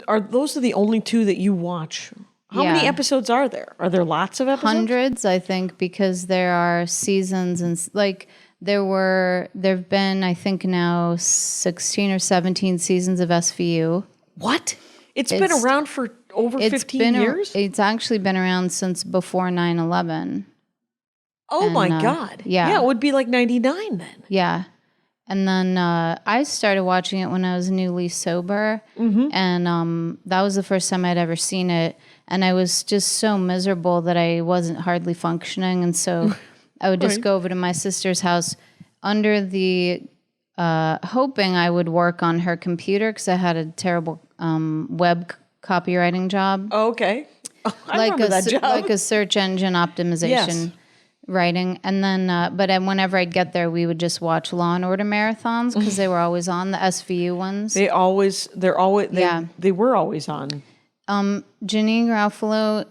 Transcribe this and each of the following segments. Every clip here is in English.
Are those the only two that you watch? How many episodes are there? Are there lots of episodes? Hundreds, I think, because there are seasons and there've been, I think now 16 or 17 seasons of SVU. What? It's been around for over 15 years? It's actually been around since before 9/11. Oh my God. Yeah, it would be like 99 then. Yeah. And then I started watching it when I was newly sober. And that was the first time I'd ever seen it. And I was just so miserable that I wasn't hardly functioning. And so I would just go over to my sister's house under the hoping I would work on her computer because I had a terrible web copywriting job. Oh, okay. Oh, I remember that job. Like a search engine optimization writing. And then, but whenever I'd get there, we would just watch Law and Order marathons because they were always on, the SVU ones. They were always on. Janine Garofalo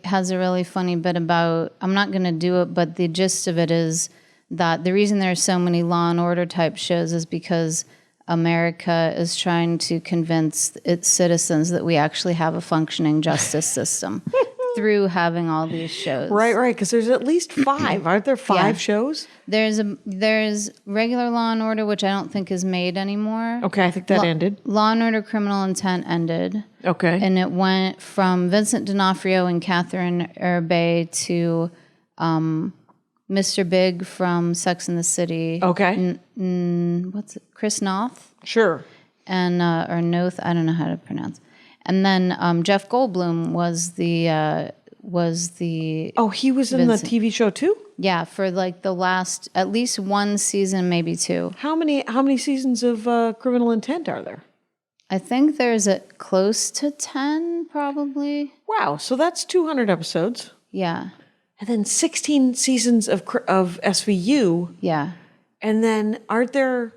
has a really funny bit about, I'm not going to do it, but the gist of it is that the reason there are so many Law and Order type shows is because America is trying to convince its citizens that we actually have a functioning justice system through having all these shows. Right, because there's at least 5. Aren't there 5 shows? There's regular Law and Order, which I don't think is made anymore. Okay, I think that ended. Law and Order Criminal Intent ended. Okay. And it went from Vincent D'Onofrio and Catherine Herbe to Mr. Big from Sex and the City. Okay. What's it? Chris Noth? Sure. And or Noth, I don't know how to pronounce. And then Jeff Goldblum was the Oh, he was in the TV show too? Yeah, for like the last at least 1 season, maybe 2. How many seasons of Criminal Intent are there? I think there's close to 10 probably. Wow, so that's 200 episodes. Yeah. And then 16 seasons of SVU. Yeah. And then aren't there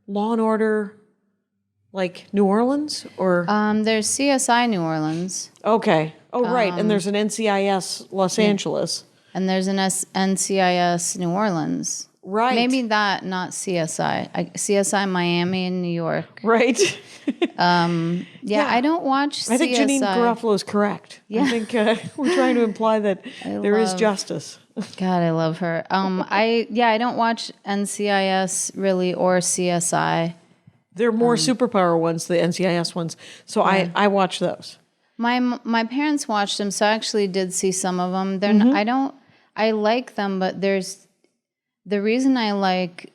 Law and Order like New Orleans or there's CSI New Orleans. Okay. Oh right, and there's an NCIS Los Angeles. And there's an NCIS New Orleans. Right. Maybe that, not CSI. CSI Miami and New York. Right. I don't watch CSI. I think Janine Garofalo is correct. Yeah. I think we're trying to imply that there is justice. God, I love her. I don't watch NCIS really or CSI. They're more superpower ones, the NCIS ones. So I watch those. My parents watched them, so I actually did see some of them. They're I like them, but the reason I like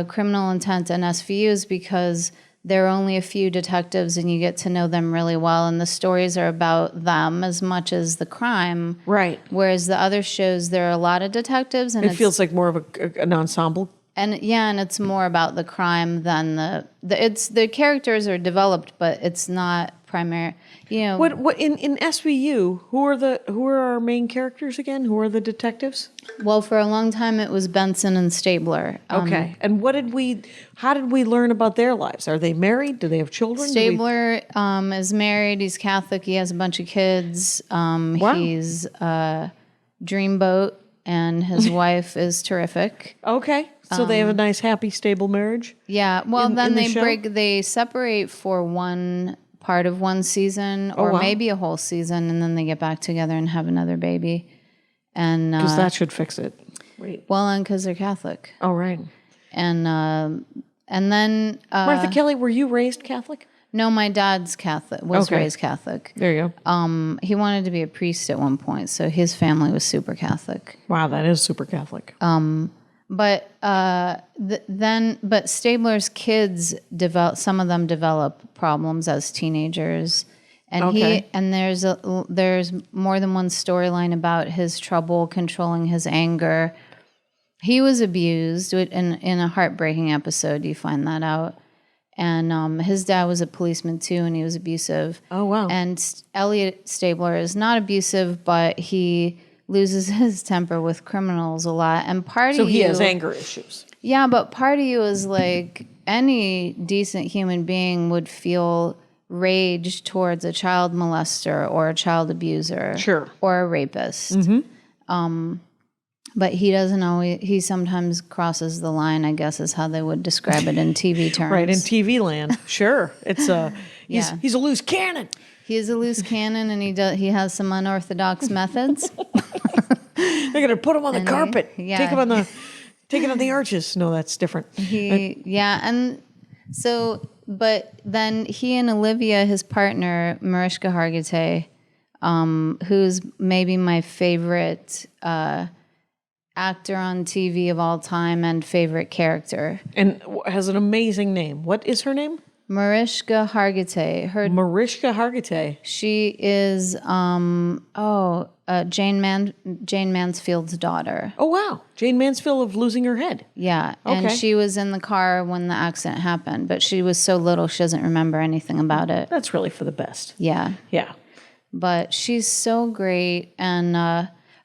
Criminal Intent and SVU is because there are only a few detectives and you get to know them really well, and the stories are about them as much as the crime. Right. Whereas the other shows, there are a lot of detectives, and it feels like more of an ensemble. And and it's more about the crime than the characters are developed, but it's not primary. You know, what in SVU? Who are our main characters again? Who are the detectives? Well, for a long time it was Benson and Stabler. Okay, and how did we learn about their lives? Are they married? Do they have children? Stabler is married. He's Catholic. He has a bunch of kids. Wow. He's dreamboat, and his wife is terrific. Okay. So they have a nice, happy, stable marriage? Yeah. Well, then they separate for one part of one season or maybe a whole season, and then they get back together and have another baby. And because that should fix it. Wait. Well, and because they're Catholic. Oh, right. And then... Martha Kelly, were you raised Catholic? No, my dad's Catholic, was raised Catholic. There you go. He wanted to be a priest at one point, so his family was super Catholic. Wow, that is super Catholic. But Stabler's kids some of them develop problems as teenagers, and there's more than one storyline about his trouble controlling his anger. He was abused in a heartbreaking episode. You find that out, and his dad was a policeman too, and he was abusive. Oh wow! And Elliot Stabler is not abusive, but he loses his temper with criminals a lot, and he has anger issues. Yeah, but part of you is like any decent human being would feel rage towards a child molester or a child abuser, sure, or a rapist. But he doesn't always, he sometimes crosses the line, I guess is how they would describe it in TV terms. Right, in TV land. Sure. It's Yeah. he's a loose cannon. He is a loose cannon, and he has some unorthodox methods. They're gonna put him on the carpet. yeah. Take it on the arches. No, that's different. And so, but then he and Olivia, his partner, Mariska Hargitay, who's maybe my favorite actor on TV of all time and favorite character. And has an amazing name. What is her name? Mariska Hargitay. Mariska Hargitay. She is Jane Mansfield's daughter. Oh, wow. Jane Mansfield of Losing Her Head. Yeah, and Okay. she was in the car when the accident happened, but she was so little she doesn't remember anything about it. That's really for the best. Yeah, Yeah. but she's so great, and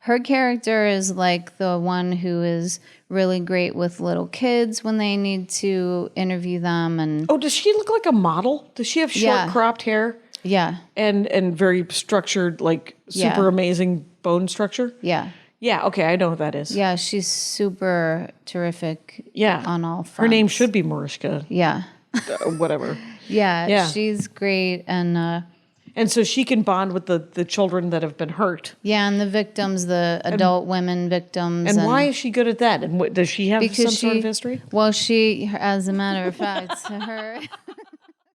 her character is like the one who is really great with little kids when they need to interview them, and Oh, does she look like a model? Does she have short Yeah. cropped hair yeah, and very structured, like Yeah. super amazing bone structure? yeah, Yeah, okay, I know what that is. yeah. She's super terrific. Yeah. on all fronts. Her name should be Mariska, Yeah, whatever. yeah, Yeah. She's great, and And so she can bond with the children that have been hurt. yeah, and the victims, the adult women victims. And why is she good at that? And what, does she have some sort of history? Well, as a matter of fact, her